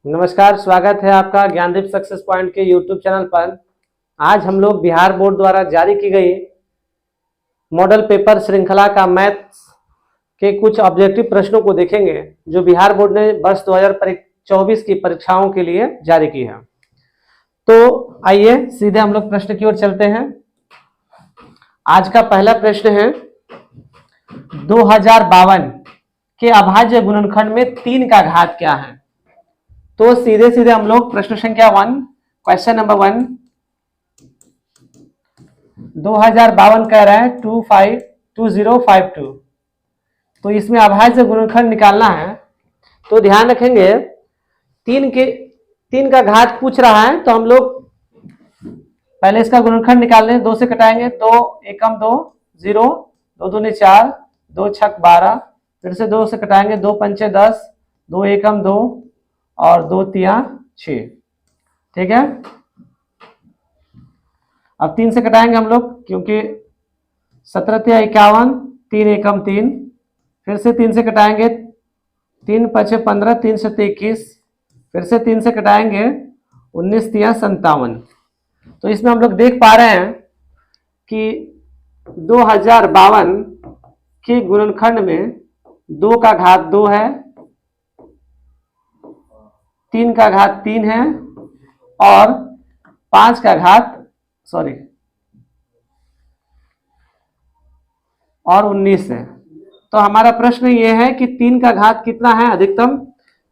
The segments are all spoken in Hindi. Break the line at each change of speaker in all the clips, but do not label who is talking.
नमस्कार, स्वागत है आपका ज्ञानदीप सक्सेस पॉइंट के यूट्यूब चैनल पर। आज हम लोग बिहार बोर्ड द्वारा जारी की गई मॉडल पेपर श्रृंखला का मैथ्स के कुछ ऑब्जेक्टिव प्रश्नों को देखेंगे जो बिहार बोर्ड ने वर्ष 2024 की परीक्षाओं के लिए जारी की है। तो आइए सीधे हम लोग प्रश्न की ओर चलते हैं। आज का पहला प्रश्न है 2052 के अभाज्य गुणनखंड में 3 का घात क्या है। तो सीधे सीधे हम लोग प्रश्न संख्या 1, क्वेश्चन नंबर 1, 2052 कह रहा है 2052। तो इसमें अभाज्य गुणनखंड निकालना है। तो ध्यान रखेंगे 3 का घात पूछ रहा है, तो हम लोग पहले इसका गुणनखंड निकाल लें। 2 से कटाएंगे, 2 एकम 2, 0, 2 दूनी 4, 2 छक 12, फिर से 2 से कटाएंगे, 2 पंचे 10, 2 एकम 2 और 2 तिया 6। ठीक है। अब 3 से कटाएंगे हम लोग, क्योंकि 17 तिया 51, 3 एकम 3, फिर से 3 से कटाएंगे, 3 पचे 15, 3 से 21, फिर से 3 से कटाएंगे, 19 तिया 57। तो इसमें हम लोग देख पा रहे हैं कि 2052 के गुणनखंड में 2 का घात 2 है, 3 का घात 3 है और 5 का घात और 19 है। तो हमारा प्रश्न ये है कि 3 का घात कितना है अधिकतम।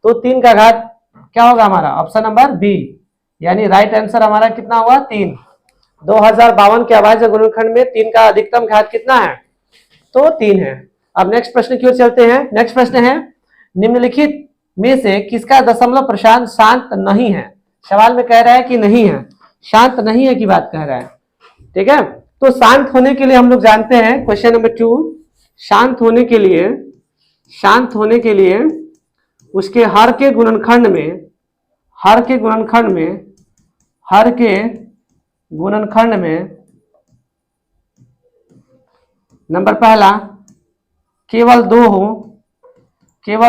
तो 3 का घात क्या होगा हमारा, ऑप्शन नंबर बी, यानी राइट आंसर हमारा कितना हुआ 3। 2052 के अभाज्य गुणनखंड में 3 का अधिकतम घात कितना है, तो 3 है। अब नेक्स्ट प्रश्न की ओर चलते हैं। नेक्स्ट प्रश्न है निम्नलिखित में से किसका दशमलव प्रसारण शांत नहीं है। सवाल में कह रहा है कि नहीं है, शांत नहीं है की बात कह रहा है। ठीक है। तो शांत होने के लिए हम लोग जानते हैं क्वेश्चन नंबर 2, शांत होने के लिए उसके हर के गुणनखंड में नंबर पहला केवल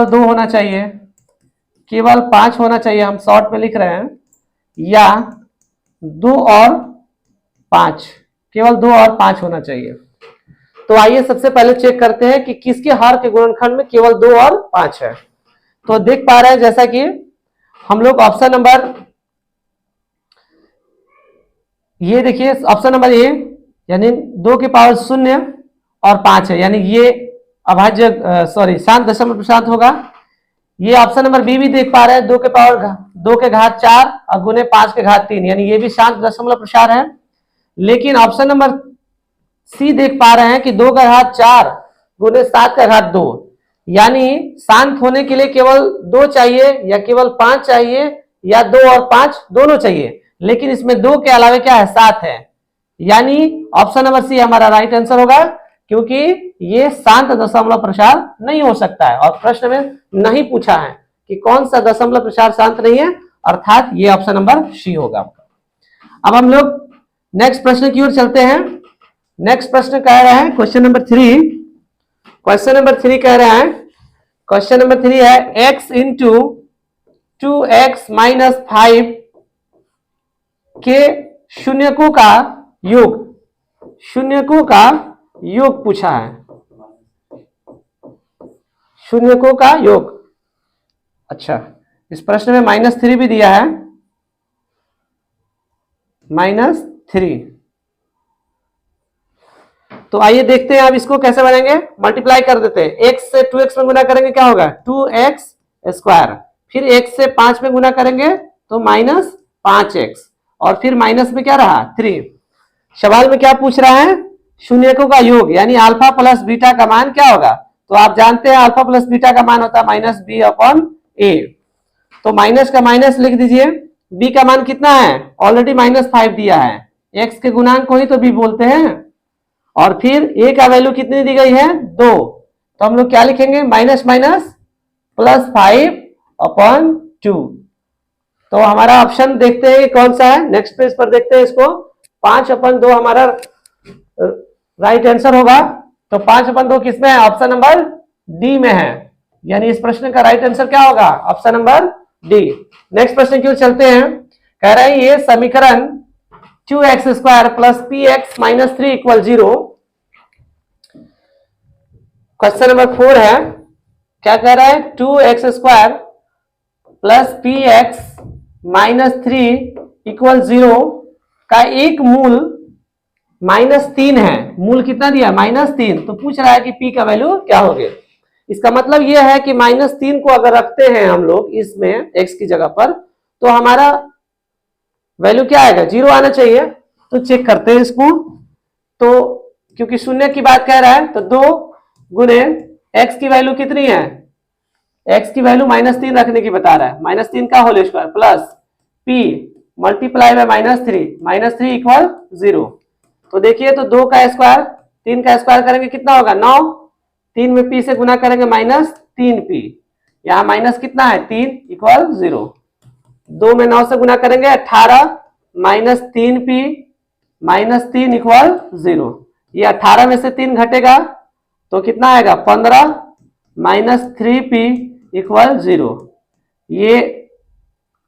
2 होना चाहिए, केवल 5 होना चाहिए, हम शॉर्ट में लिख रहे हैं, या 2 और 5, केवल 2 और 5 होना चाहिए। तो आइए सबसे पहले चेक करते हैं कि किसके हर के गुणनखंड में केवल 2 और 5 है। तो देख पा रहे हैं जैसा कि हम लोग ऑप्शन नंबर, ये देखिए ऑप्शन नंबर ए, यानी 2 की पावर 0 और 5 है, यानी ये अभाज्य शांत दशमलव प्रसारण होगा। ये ऑप्शन नंबर बी भी देख पा रहे हैं, 2 के पावर 2 के घात 4 और गुने 5 के घात 3, यानी ये भी शांत दशमलव प्रसार है। लेकिन ऑप्शन नंबर सी देख पा रहे हैं कि 2 का घात 4 गुने 7 का घात 2, यानी शांत होने के लिए केवल 2 चाहिए या केवल 5 चाहिए या 2 और 5 दोनों चाहिए, लेकिन इसमें 2 के अलावे क्या है, 7 है, यानी ऑप्शन नंबर सी हमारा राइट आंसर होगा, क्योंकि ये शांत दशमलव प्रसार नहीं हो सकता है और प्रश्न में नहीं पूछा है कि कौन सा दशमलव प्रसार शांत नहीं है, अर्थात ये ऑप्शन नंबर सी होगा। अब हम लोग नेक्स्ट प्रश्न की ओर चलते हैं। नेक्स्ट प्रश्न कह रहा है क्वेश्चन नंबर 3। क्वेश्चन नंबर 3 कह रहा है, क्वेश्चन नंबर 3 है x इंटू 2x माइनस 5 के शून्यकों का योग पूछा है। शून्यकों का योग। अच्छा, इस प्रश्न में -3 भी दिया है, -3। तो आइए देखते हैं अब इसको कैसे बनेंगे। मल्टीप्लाई कर देते हैं, x से 2x में गुना करेंगे क्या होगा, 2x स्क्वायर, फिर x से 5 में गुना करेंगे तो -5x, और फिर माइनस में क्या रहा 3। सवाल में क्या पूछ रहा है, शून्यकों का योग, यानी अल्फा प्लस बीटा का मान क्या होगा। तो आप जानते हैं अल्फा प्लस बीटा का मान होता है -b/a। तो माइनस का माइनस लिख दीजिए, b का मान कितना है, ऑलरेडी -5 दिया है, x के गुणांक को ही तो b बोलते हैं, और फिर a का वैल्यू कितनी दी गई है 2। तो हम लोग क्या लिखेंगे, माइनस माइनस +5/2। तो हमारा ऑप्शन देखते हैं कौन सा है। नेक्स्ट पेज पर देखते हैं इसको, 5/2 हमारा राइट आंसर होगा। तो 5/2 किसमें है, ऑप्शन नंबर डी में है, यानी इस प्रश्न का राइट आंसर क्या होगा, ऑप्शन नंबर डी। नेक्स्ट प्रश्न की ओर चलते हैं। कह रहा है ये समीकरण 2x² plus P x minus 3 equal 0। Question number 4 है। क्या कह रहा है? 2x² plus P x minus 3 equal 0 का एक मूल -3 है। मूल कितना दिया? -3। तो पूछ रहा है कि p का वैल्यू क्या होगा। इसका मतलब यह है कि -3 को अगर रखते हैं हम लोग इसमें x की जगह पर, तो हमारा वैल्यू क्या आएगा? 0 आना चाहिए। तो चेक करते हैं इसको। तो क्योंकि शून्य की बात कह रहा है, तो 2 गुने x की वैल्यू कितनी है? x की वैल्यू -3 रखने की बता रहा है। -3 का whole square plus p multiply by -3 equal 0। तो देखिए, तो 2 का स्क्वायर 3 का स्क्वायर करेंगे कितना होगा? 9। 3 में p से गुना करेंगे -3p। यहाँ माइनस कितना है? 3 इक्वल 0। 2 में 9 से गुना करेंगे 18 -3p -3 इक्वल 0। ये 18 में से 3 घटेगा तो कितना आएगा? 15 -3p इक्वल 0। ये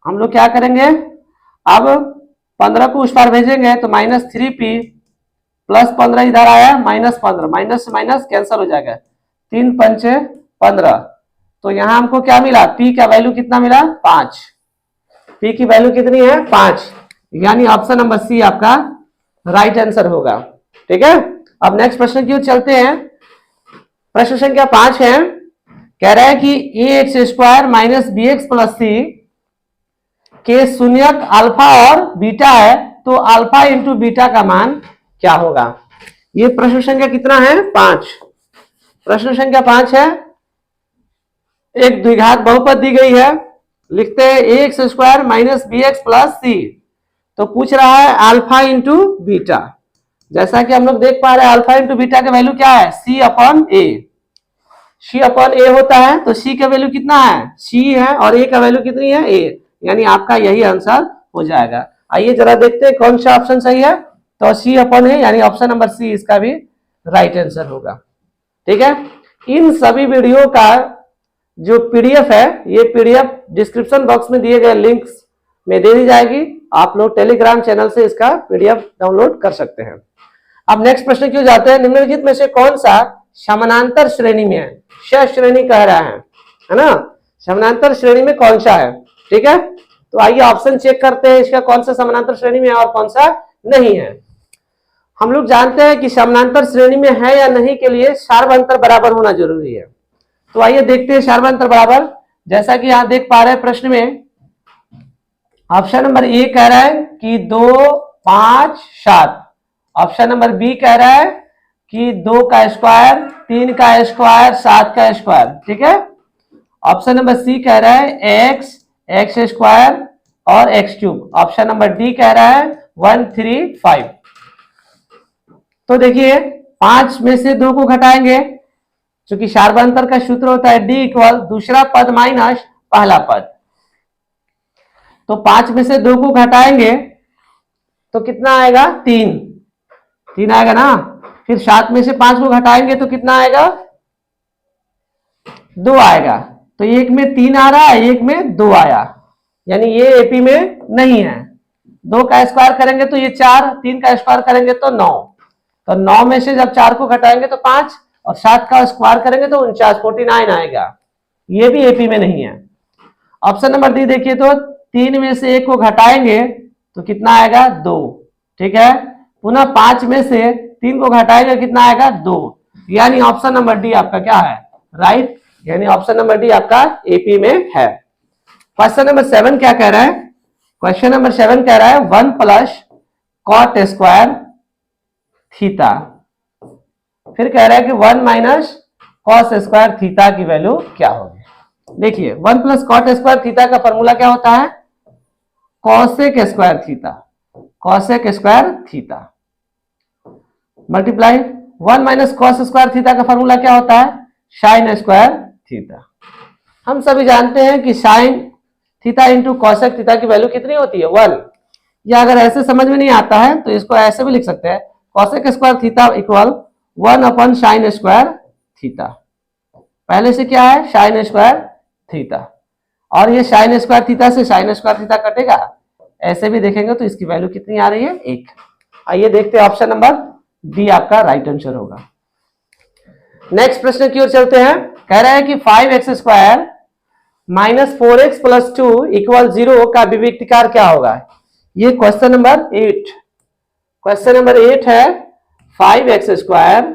हम लोग क्या करेंगे? अब 15 को उस पार भेजेंगे तो -3p प्लस 15 इधर आया -15, माइनस से माइनस कैंसिल हो जाएगा। 3 पंचे 15। तो यहां हमको क्या मिला? p का वैल्यू कितना मिला? 5। p की वैल्यू कितनी है? 5। यानी ऑप्शन नंबर सी आपका राइट आंसर होगा। ठीक है, अब नेक्स्ट प्रश्न की ओर चलते हैं। प्रश्न संख्या 5 है। कह रहा है कि ax² माइनस bx प्लस सी के शून्यक अल्फा और बीटा है, तो अल्फा इंटू बीटा का मान क्या होगा? ये प्रश्न संख्या कितना है? 5। प्रश्न संख्या 5 है। एक द्विघात बहुपद दी गई है। लिखते हैं ax² माइनस bx प्लस सी। तो पूछ रहा है अल्फा इंटू बीटा। जैसा कि हम लोग देख पा रहे हैं, अल्फा इंटू बीटा का वैल्यू क्या है? c/a। c/a होता है, तो c का वैल्यू कितना है? c है और a का वैल्यू कितनी है? a। यानी आपका यही आंसर हो जाएगा। आइए जरा देखते हैं कौन सा ऑप्शन सही है। तो c/a यानी ऑप्शन नंबर सी इसका भी राइट आंसर होगा। ठीक है, इन सभी वीडियो का जो पीडीएफ है, ये पीडीएफ डिस्क्रिप्शन बॉक्स में दिए गए लिंक्स में दे दी जाएगी। आप लोग टेलीग्राम चैनल से इसका पीडीएफ डाउनलोड कर सकते हैं। अब नेक्स्ट प्रश्न की ओर जाते हैं। निम्नलिखित में से कौन सा समानांतर श्रेणी में है? श श्रेणी कह रहा है ना? समानांतर श्रेणी में कौन सा है? ठीक है, तो आइए ऑप्शन चेक करते हैं इसका कौन सा समानांतर श्रेणी में है और कौन सा नहीं है। हम लोग जानते हैं कि समानांतर श्रेणी में है या नहीं के लिए सार्वअंतर बराबर होना जरूरी है। तो आइए देखते हैं सार्वअंतर बराबर। जैसा कि यहां देख पा रहे हैं प्रश्न में, ऑप्शन नंबर ए कह रहा है कि 2, 5, 7। ऑप्शन नंबर बी कह रहा है कि 2 का स्क्वायर, 3 का स्क्वायर, 7 का स्क्वायर। ठीक है, ऑप्शन नंबर सी कह रहा है x² और x3। ऑप्शन नंबर डी कह रहा है 1, 3, 5। तो देखिए, 5 में से 2 को घटाएंगे, क्योंकि सार्वअंतर का सूत्र होता है d इक्वल दूसरा पद माइनस पहला पद। तो 5 में से 2 को घटाएंगे तो कितना आएगा? 3 आएगा ना। फिर 7 में से 5 को घटाएंगे तो कितना आएगा? 2 आएगा। तो एक में 3 आ रहा है, एक में 2 आया, यानी ये एपी में नहीं है। 2 का स्क्वायर करेंगे तो ये 4, 3 का स्क्वायर करेंगे तो 9। तो 9 में से जब 4 को घटाएंगे तो 5 और 7 का स्क्वायर करेंगे तो 49, 49 आएगा। ये भी एपी में नहीं है। ऑप्शन नंबर डी देखिए, तो 3 में से 1 को घटाएंगे तो कितना आएगा? 2। ठीक है, पुनः 5 में से 3 को घटाएंगे कितना आएगा? 2। यानी ऑप्शन नंबर डी आपका क्या है? राइट। यानी ऑप्शन नंबर डी आपका एपी में है। क्वेश्चन नंबर 7 क्या कह रहा है? क्वेश्चन नंबर 7 कह रहा है 1 प्लस कॉट स्क्वायर थीटा। फिर कह रहा है कि 1 माइनस कॉस स्क्वायर थीटा की वैल्यू क्या होगी? देखिए, 1 प्लस कॉट स्क्वायर थीटा का फॉर्मूला क्या होता है? Cosec square theta. Cosec square theta multiply 1 minus cos square theta का फॉर्मूला क्या होता है? Sign square theta. हम सभी जानते हैं कि sine theta into cosec theta की वैल्यू कितनी होती है? 1। या अगर ऐसे समझ में नहीं आता है तो इसको ऐसे भी लिख सकते हैं, cosec square theta equal 1 sign square theta. पहले से क्या है? Sign square theta. और ये साइन स्क्वायर थीटा से साइन स्क्वायर थीटा कटेगा, ऐसे भी देखेंगे तो इसकी वैल्यू कितनी आ रही है 1। आइए देखते हैं ऑप्शन नंबर डी आपका राइट आंसर होगा। नेक्स्ट प्रश्न की ओर चलते हैं। कह रहा है कि 5x² minus 4x plus 2 equal 0 का विविक्तिकार क्या होगा। ये क्वेश्चन नंबर 8, क्वेश्चन नंबर 8 है 5x²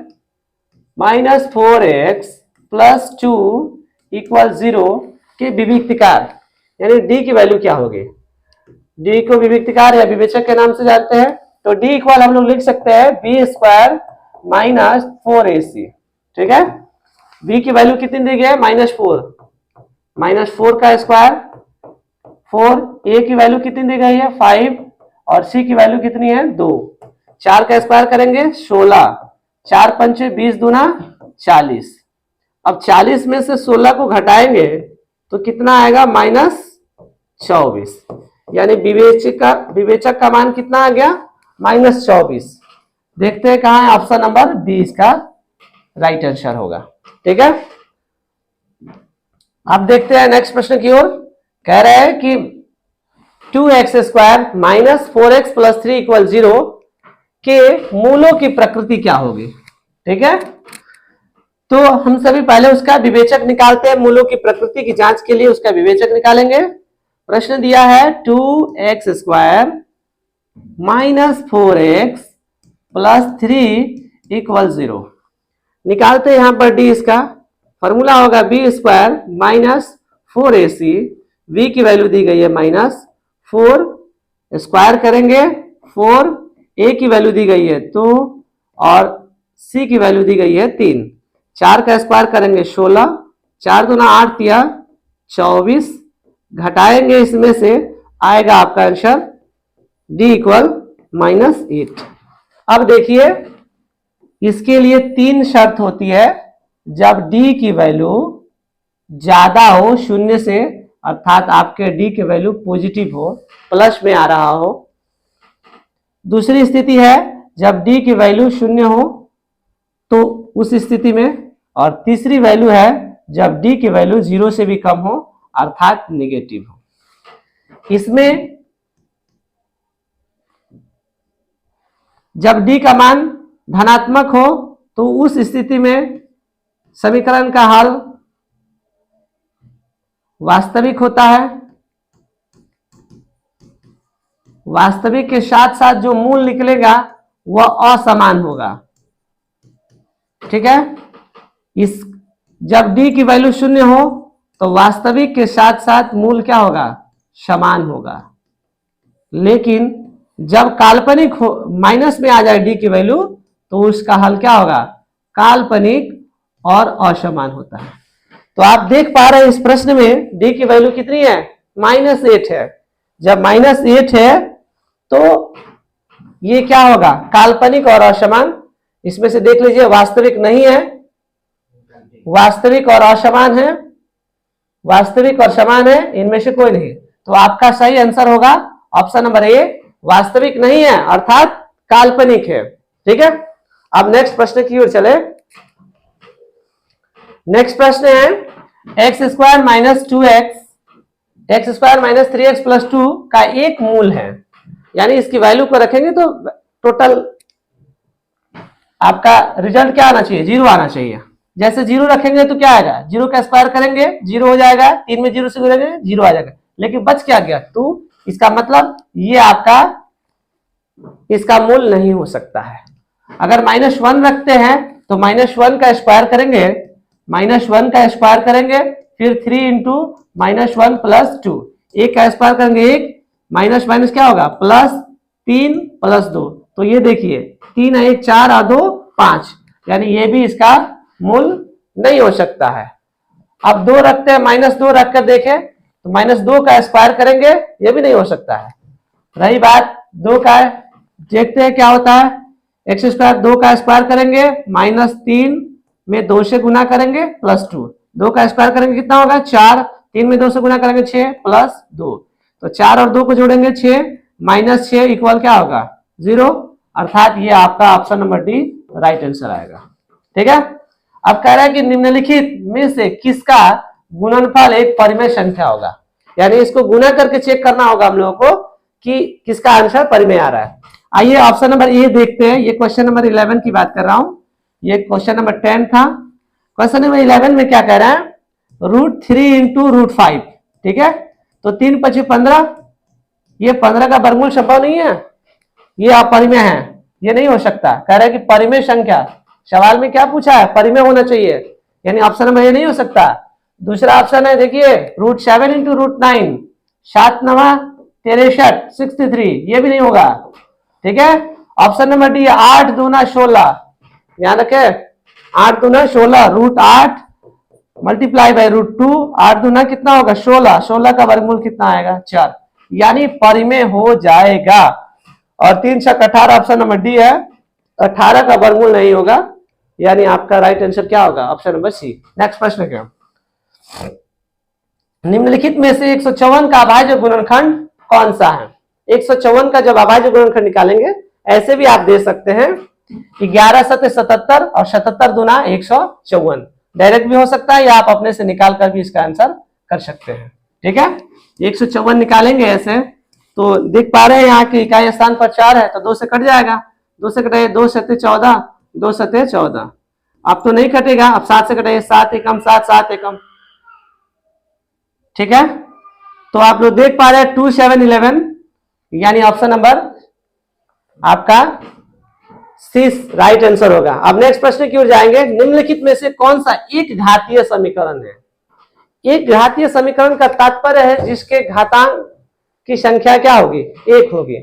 minus 4x plus 2 equal 0 के विविक्तिकार, यानी डी की वैल्यू क्या होगी। डी को विविक्तिकार या विवेचक के नाम से जानते हैं, तो डी इक्वल हम लोग लिख सकते हैं b² माइनस 4ac। ठीक है, b की वैल्यू कितनी दी गई है -4, -4 का स्क्वायर 4, a की वैल्यू कितनी दी गई है 5 और c की वैल्यू कितनी है 2। 4 का स्क्वायर करेंगे 16, 4 पंचे 20 दूना 40। अब 40 में से 16 को घटाएंगे तो कितना आएगा -24, यानी विवेचक का मान कितना आ गया -24। देखते हैं कहां है, ऑप्शन नंबर बी इसका राइट आंसर होगा। ठीक है, अब देखते हैं नेक्स्ट प्रश्न की ओर। कह रहा है कि 2x² minus 4x plus 3 equal 0 के मूलों की प्रकृति क्या होगी। ठीक है, तो हम सभी पहले उसका विवेचक निकालते हैं। मूलों की प्रकृति की जांच के लिए उसका विवेचक निकालेंगे। प्रश्न दिया है 2x² minus 4x plus 3 equal 0। निकालते हैं यहां पर डी, इसका फॉर्मूला होगा b² माइनस 4ac। v की वैल्यू दी गई है -4, स्क्वायर करेंगे 4, a की वैल्यू दी गई है 2 और c की वैल्यू दी गई है 3। 4 का स्क्वायर करेंगे 16, 4 दूना 8 दिया 24, घटाएंगे इसमें से आएगा आपका आंसर d इक्वल -8। अब देखिए इसके लिए 3 शर्त होती है। जब d की वैल्यू ज्यादा हो 0 से, अर्थात आपके d की वैल्यू पॉजिटिव हो, प्लस में आ रहा हो। दूसरी स्थिति है जब d की वैल्यू 0 हो तो उस स्थिति में, और तीसरी वैल्यू है जब d की वैल्यू 0 से भी कम हो, अर्थात नेगेटिव हो। इसमें जब d का मान धनात्मक हो तो उस स्थिति में समीकरण का हल वास्तविक होता है। वास्तविक के साथ साथ जो मूल निकलेगा वह असमान होगा। ठीक है, इस जब d की वैल्यू 0 हो तो वास्तविक के साथ साथ मूल क्या होगा, समान होगा। लेकिन जब काल्पनिक हो, माइनस में आ जाए d की वैल्यू, तो उसका हल क्या होगा, काल्पनिक और असमान होता है। तो आप देख पा रहे हैं इस प्रश्न में d की वैल्यू कितनी है -8 है। जब -8 है तो ये क्या होगा, काल्पनिक और असमान। इसमें से देख लीजिए वास्तविक नहीं है, वास्तविक और असमान है, वास्तविक और समान है, इनमें से कोई नहीं। तो आपका सही आंसर होगा ऑप्शन नंबर ए, वास्तविक नहीं है अर्थात काल्पनिक है। ठीक है, अब नेक्स्ट प्रश्न की ओर चले। नेक्स्ट प्रश्न है x² minus 2x, x² minus 3x plus 2 का एक मूल है, यानी इसकी वैल्यू को रखेंगे तो टोटल आपका रिजल्ट क्या आना चाहिए, 0 आना चाहिए। जैसे 0 रखेंगे तो क्या आएगा, 0 का स्क्वायर करेंगे 0 हो जाएगा, 3 में 0 से गुणेंगे 0 आ जाएगा, लेकिन बच क्या गया 2। इसका मतलब ये आपका इसका मूल नहीं हो सकता है। अगर -1 रखते हैं तो -1 का स्क्वायर करेंगे, -1 का स्क्वायर करेंगे, फिर 3 इंटू -1 प्लस 2, 1 का स्क्वायर करेंगे 1, माइनस माइनस क्या होगा +3 + 2। तो ये देखिए 3 1 4 और 2 5, यानी ये भी इसका मूल नहीं हो सकता है। अब 2 रखते हैं, -2 रखकर देखें तो -2 का स्क्वायर करेंगे, ये भी नहीं हो सकता है। रही बात 2 का, देखते हैं क्या होता है, x² 2 का स्क्वायर करेंगे, -3 में 2 से गुना करेंगे +2, 2 का स्क्वायर करेंगे कितना होगा 4, 3 में 2 से गुना करेंगे 6 + 2, तो 4 और 2 को जोड़ेंगे 6, -6 इक्वल क्या होगा 0, अर्थात ये आपका option number D right answer आएगा। ठीक है, अब कह रहा है कि निम्नलिखित में से किसका गुणनफल एक परिमेय संख्या होगा। यानी इसको गुना करके चेक करना होगा हम लोगों को कि किसका आंसर परिमेय आ रहा है। आइए ऑप्शन नंबर ए देखते हैं। ये क्वेश्चन नंबर 11 की बात कर रहा हूं, ये क्वेश्चन नंबर 10 था। क्वेश्चन नंबर 11 में क्या कह रहा है, √3 इंटू √5, ठीक है। तो 3 × 5 = 15, ये 15 का वर्गमूल संभव नहीं है, ये अपरिमेय है, ये नहीं हो सकता। कह रहा है कि परिमेय संख्या, सवाल में क्या पूछा है, परिमेय होना चाहिए, यानी ऑप्शन नंबर ये नहीं हो सकता। दूसरा ऑप्शन है देखिए √7 इंटू √9, 7 × 9 = 63, 63, ये भी नहीं होगा, ठीक है। ऑप्शन नंबर डी 8 दूना 16, ध्यान रखे 8 दूना 16, √8 मल्टीप्लाई बाय √2, 8 दूना कितना होगा 16, 16 का वर्गमूल कितना आएगा 4, यानी परिमेय हो जाएगा। और 3 × 18 ऑप्शन नंबर डी है, 18 का वर्गमूल नहीं होगा, यानी आपका राइट आंसर क्या होगा, ऑप्शन नंबर सी। नेक्स्ट प्रश्न क्या, निम्नलिखित में से 154 का अभाज्य गुणनखंड कौन सा है। 154 का जब अभाज्य गुणनखंड निकालेंगे, ऐसे भी आप दे सकते हैं 11 × 7 = 77 और 77 दूना 154, डायरेक्ट भी हो सकता है या आप अपने से निकाल कर भी इसका आंसर कर सकते हैं, ठीक है। 154 निकालेंगे ऐसे, तो देख पा रहे हैं यहाँ की इकाई स्थान पर 4 है, तो 2 से कट जाएगा, 2 से कटेगा 2 × 7 = 14, 2 × 7 = 14, अब तो नहीं कटेगा, अब 7 से कटेगा 7 एकम 7, 7 एकम, ठीक है। तो आप लोग देख पा रहे हैं 2 × 7 = 11, यानी ऑप्शन नंबर आपका सी राइट आंसर होगा। अब नेक्स्ट प्रश्न की ओर जाएंगे, निम्नलिखित में से कौन सा एक घातीय समीकरण है। एक घातीय समीकरण का तात्पर्य है जिसके घातांक की संख्या क्या होगी, 1 होगी।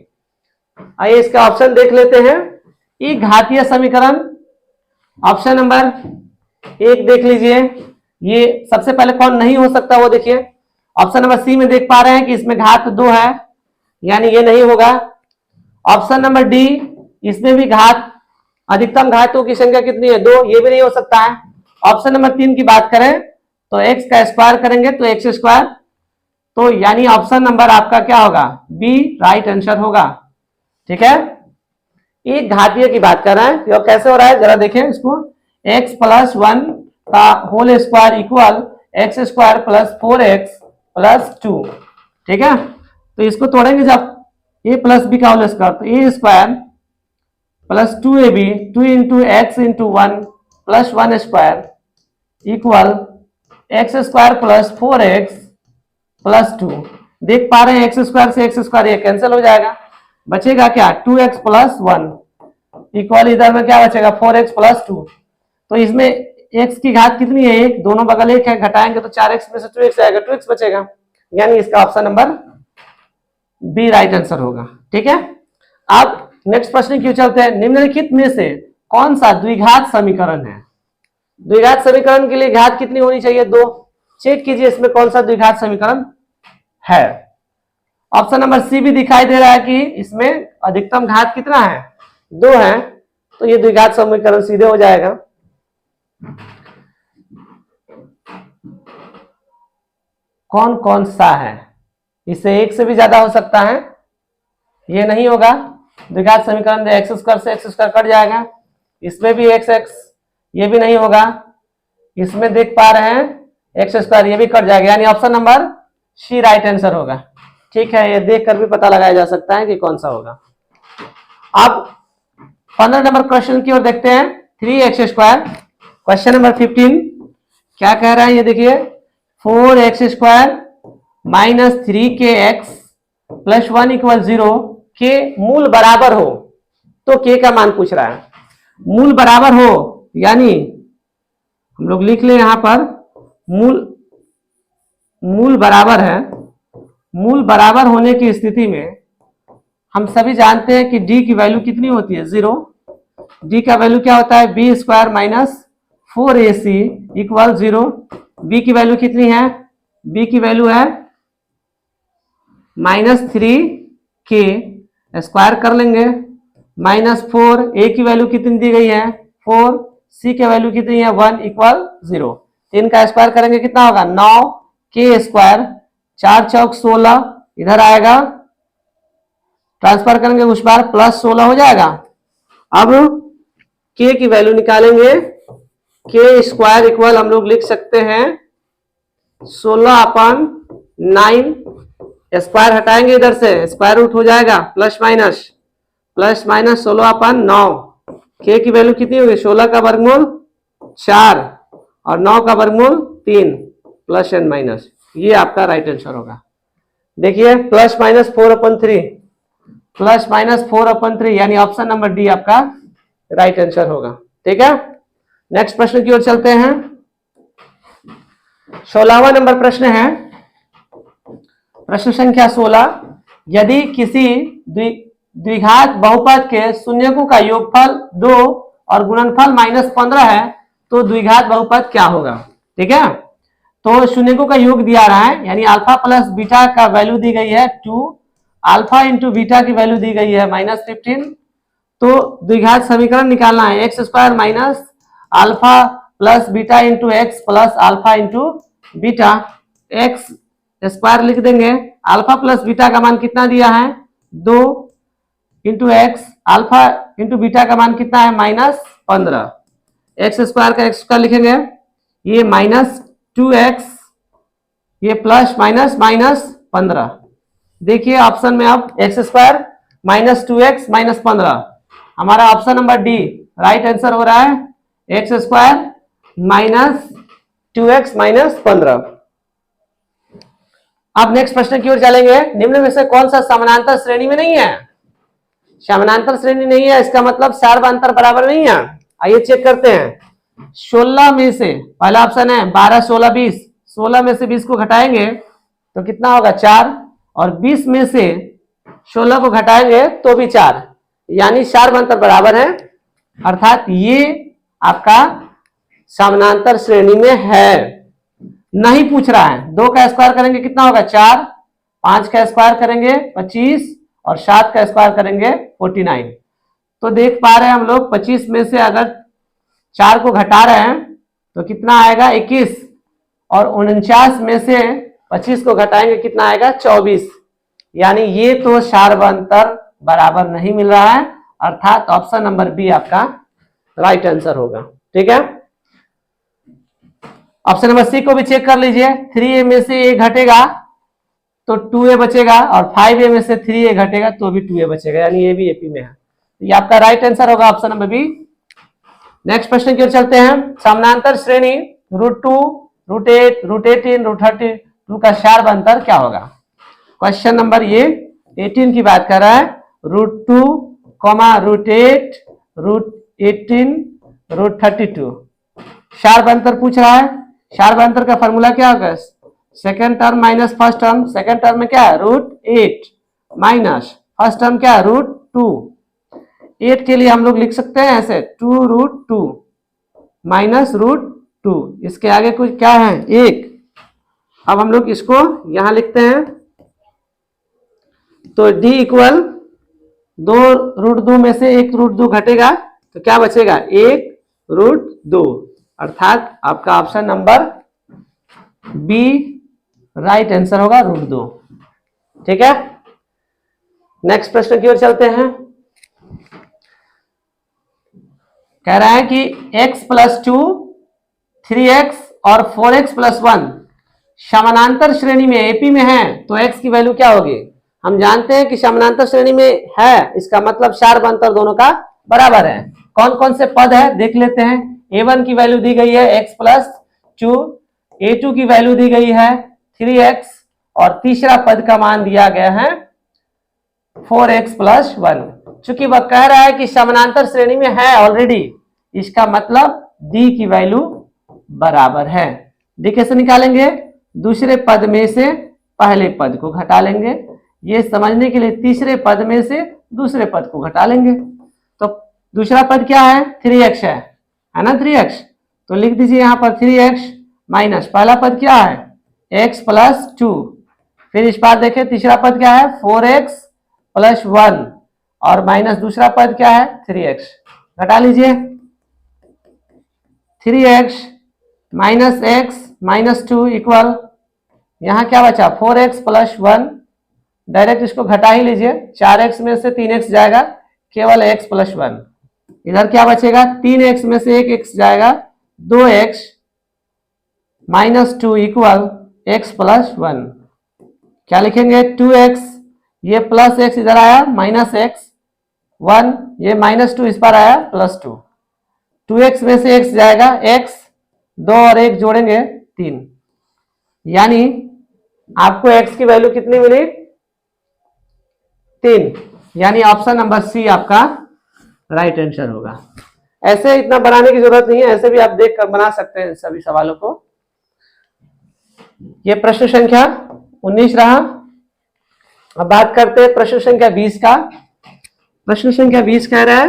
आइए इसका ऑप्शन देख लेते हैं। एक घातीय समीकरण ऑप्शन नंबर 1 देख लीजिए, ये सबसे पहले कौन नहीं हो सकता वो देखिए। ऑप्शन नंबर सी में देख पा रहे हैं कि इसमें घात 2 है, यानी ये नहीं होगा। ऑप्शन नंबर डी, इसमें भी घात, अधिकतम घातों की संख्या कितनी है 2, ये भी नहीं हो सकता है। ऑप्शन नंबर 3 की बात करें तो x का स्क्वायर करेंगे तो x², तो यानी ऑप्शन नंबर आपका क्या होगा, बी राइट आंसर होगा, ठीक है। एक घातीय की बात कर रहे हैं, ये कैसे हो रहा है जरा देखें इसको, x + 1 का whole square equal x² + 4x + 2, ठीक है। तो इसको तोड़ेंगे जब a + b का होल स्क्वायर, तो a² + 2ab 2 × x × 1 + 1² equal x² + 4x + 2। देख पा रहे हैं x² से x² ये कैंसिल हो जाएगा, बचेगा क्या 2x + 1 इक्वल इधर में क्या बचेगा 4x + 2। तो इसमें x की घात कितनी है 1, दोनों बगल 1 है, घटाएंगे तो 4x में से 2x आएगा, 2x बचेगा, यानी इसका option number B right answer होगा, ठीक है। अब नेक्स्ट प्रश्न क्यों चलते हैं, निम्नलिखित में से कौन सा द्विघात समीकरण है। द्विघात समीकरण के लिए घात कितनी होनी चाहिए 2, चेक कीजिए इसमें कौन सा द्विघात समीकरण है। ऑप्शन नंबर सी भी दिखाई दे रहा है कि इसमें अधिकतम घात कितना है 2 है, तो ये द्विघात समीकरण सीधे हो जाएगा। कौन कौन सा है, इससे 1 से भी ज्यादा हो सकता है, ये नहीं होगा। द्विघात समीकरण x² से x² कट जाएगा, इसमें भी x, ये भी नहीं होगा। इसमें देख पा रहे हैं x², ये भी कट जाएगा, यानी option number C right answer होगा, ठीक है। ये देख कर भी पता लगाया जा सकता है कि कौन सा होगा। अब 15 नंबर क्वेश्चन की ओर देखते हैं, 3x²। क्वेश्चन नंबर 15 क्या कह रहा है ये देखिए, 4x² - 3kx + 1 = 0 के मूल बराबर हो, तो k का मान पूछ रहा है। मूल बराबर हो यानी हम लोग लिख ले यहां पर मूल बराबर है। मूल बराबर होने की स्थिति में हम सभी जानते हैं कि d की वैल्यू कितनी होती है 0। d का वैल्यू क्या होता है b² - 4ac = 0। b की वैल्यू कितनी है, b की वैल्यू है -3k, स्क्वायर कर लेंगे, -4, a की वैल्यू कितनी दी गई है 4, c की वैल्यू कितनी है 1 = 0। 3 का स्क्वायर करेंगे कितना होगा 9k², 4 चौक 16, इधर आएगा, ट्रांसफर करेंगे उस बार +16 हो जाएगा। अब k की वैल्यू निकालेंगे, k² इक्वल हम लोग लिख सकते हैं 16/9 स्क्वायर हटाएंगे इधर से, स्क्वायर रूट हो जाएगा प्लस माइनस 16/9। के की वैल्यू कितनी होगी? 16 का वर्गमूल 4 और 9 का वर्गमूल 3 प्लस एंड माइनस। ये आपका राइट आंसर होगा। देखिए प्लस माइनस 4/3 यानी ऑप्शन नंबर डी आपका राइट आंसर होगा। ठीक है, नेक्स्ट प्रश्न की ओर चलते हैं। 16वां नंबर प्रश्न है, प्रश्न संख्या 16। यदि किसी द्विघात बहुपद के शून्यकों का योगफल 2 और गुणनफल -15 है तो द्विघात बहुपद क्या होगा? ठीक है, तो शून्यकों का योग दिया रहा है, यानी अल्फा प्लस बीटा का वैल्यू दी गई है 2, अल्फा इंटू बीटा की वैल्यू दी गई है -15। तो द्विघात समीकरण निकालना है, x square minus alpha plus beta into x plus alpha into beta. X square लिख देंगे, अल्फा प्लस बीटा का मान कितना दिया है? 2 into x, alpha into beta का मान कितना है? -15। एक्स स्क्वायर का एक्स स्क्वायर लिखेंगे, ये -2x, ये प्लस माइनस -15। देखिए ऑप्शन में अब एक्स स्क्वायर -2x -15, हमारा option number D right answer हो रहा है। X square -2x -15। अब नेक्स्ट प्रश्न की ओर चलेंगे। निम्न में से कौन सा समानांतर श्रेणी में नहीं है? समानांतर श्रेणी नहीं है, इसका मतलब सार्वअंतर बराबर नहीं है। आइए चेक करते हैं। 16 में से पहला ऑप्शन है 12, 16, 20। 16 में से 20 को घटाएंगे तो कितना होगा? 4। और 20 में से 16 को घटाएंगे तो भी 4, यानी सार्वअंतर बराबर है, अर्थात ये आपका समानांतर श्रेणी में है। नहीं पूछ रहा है। 2 का स्क्वायर करेंगे कितना होगा? 4, 5 का स्क्वायर करेंगे 25 और 7 का स्क्वायर करेंगे 49। तो देख पा रहे हैं हम लोग 25 में से अगर 4 को घटा रहे हैं तो कितना आएगा? 21। और 49 में से 25 को घटाएंगे कितना आएगा? 24। यानी ये तो सार्वअंतर बराबर नहीं मिल रहा है, अर्थात ऑप्शन नंबर बी आपका राइट आंसर होगा। ठीक है, ऑप्शन नंबर सी को भी चेक कर लीजिए। 3a में से a घटेगा तो 2a बचेगा, और 5a में से 3a घटेगा तो भी 2a बचेगा, यानी ये भी एपी में है। ये आपका राइट आंसर होगा, ऑप्शन नंबर बी। नेक्स्ट प्रश्न की ओर चलते हैं। समानांतर श्रेणी √2, √8, √18, √32 का सार्वअंतर क्या होगा? क्वेश्चन नंबर ये 18 की बात कर रहा है। √2, √8, √18, √32 सार्वअंतर पूछ रहा है। सार्वअंतर का फॉर्मूला क्या होगा? Second term minus first term. Second term में क्या है? √8 माइनस फर्स्ट टर्म क्या है? √2। 8 के लिए हम लोग लिख सकते हैं ऐसे 2√2 माइनस √2। इसके आगे कुछ क्या है? 1। अब हम लोग इसको यहां लिखते हैं, तो d इक्वल 2√2 में से 1√2 घटेगा तो क्या बचेगा? 1√2, अर्थात आपका option number B right answer होगा, √2। ठीक है, नेक्स्ट प्रश्न की ओर चलते हैं। कह रहा है कि x + 2, 3x और 4x + 1 समानांतर श्रेणी में एपी में है तो x की वैल्यू क्या होगी? हम जानते हैं कि समानांतर श्रेणी में है, इसका मतलब सार्वअंतर दोनों का बराबर है। कौन कौन से पद है देख लेते हैं। a1 की वैल्यू दी गई है x + 2, a2 की वैल्यू दी गई है 3x, और तीसरा पद का मान दिया गया है 4x + 1। चूंकि वह कह रहा है कि समानांतर श्रेणी में है ऑलरेडी, इसका मतलब d की वैल्यू बराबर है। d कैसे निकालेंगे? दूसरे पद में से पहले पद को घटा लेंगे। ये समझने के लिए तीसरे पद में से दूसरे पद को घटा लेंगे। तो दूसरा पद क्या है? 3x है ना? 3x तो लिख दीजिए यहां पर 3x माइनस पहला पद क्या है? x + 2। फिर इस बार देखें तीसरा पद क्या है? 4x + 1 और माइनस दूसरा पद क्या है? 3x। घटा लीजिए। 3x minus x minus 2 equal यहां क्या बचा? 4x + 1। डायरेक्ट इसको घटा ही लीजिए। 4x में से 3x जाएगा, केवल x + 1। इधर क्या बचेगा? 3x में से 1x जाएगा, 2x माइनस 2 इक्वल x + 1। क्या लिखेंगे 2x, ये प्लस x इधर आया माइनस एक्स 1, ये माइनस 2 इस पर आया प्लस 2, 2x में से x जाएगा x, 2 और 1 जोड़ेंगे 3, यानी आपको x की वैल्यू कितनी मिली 3, यानी ऑप्शन नंबर सी आपका राइट आंसर होगा। ऐसे इतना बनाने की जरूरत नहीं है, ऐसे भी आप देख कर बना सकते हैं सभी सवालों को। ये प्रश्न संख्या 19 रहा। अब बात करते हैं प्रश्न संख्या 20 का। प्रश्न संख्या 20 कह रहा है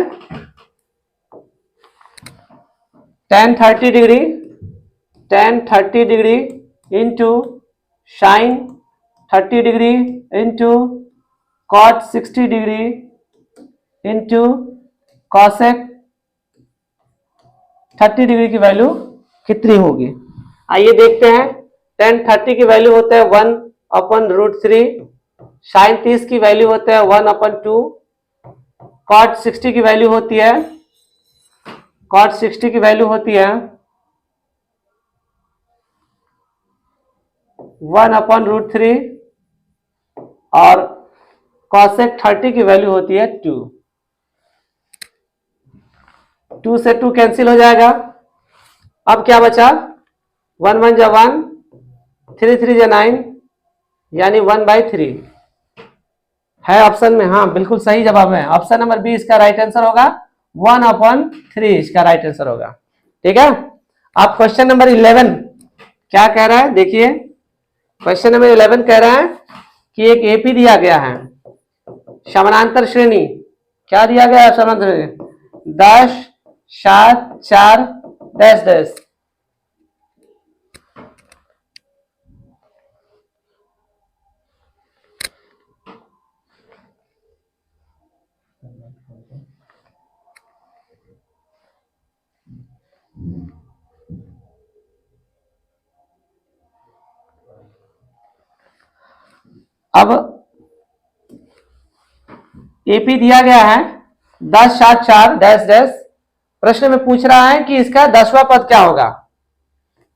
tan 30 degree into sine 30 degree into cot 60 degree into cosec 30 degree की वैल्यू कितनी होगी। आइए देखते हैं। tan 30 की वैल्यू होता है 1/√3, साइन 30 की वैल्यू होता है 1/2, cot 60 की वैल्यू होती है 1/√3 और cosec 30 की वैल्यू होती है 2। 2 से 2 कैंसिल हो जाएगा। अब क्या बचा 1 1 जा 1, 3 3 जा 9, यानी 1/3 है ऑप्शन में। हाँ बिल्कुल सही जवाब है, ऑप्शन नंबर बी इसका राइट आंसर होगा, 1/3 इसका राइट आंसर होगा। ठीक है। अब क्वेश्चन नंबर 11 क्या कह रहा है देखिए। क्वेश्चन नंबर 11 कह रहा है कि एक एपी दिया गया है, समानांतर श्रेणी क्या दिया गया है, समानांतर श्रेणी 10 7 4 डैश डैश। अब एपी दिया गया है 10 7 4 डैश डैश। प्रश्न में पूछ रहा है कि इसका 10वां पद क्या होगा,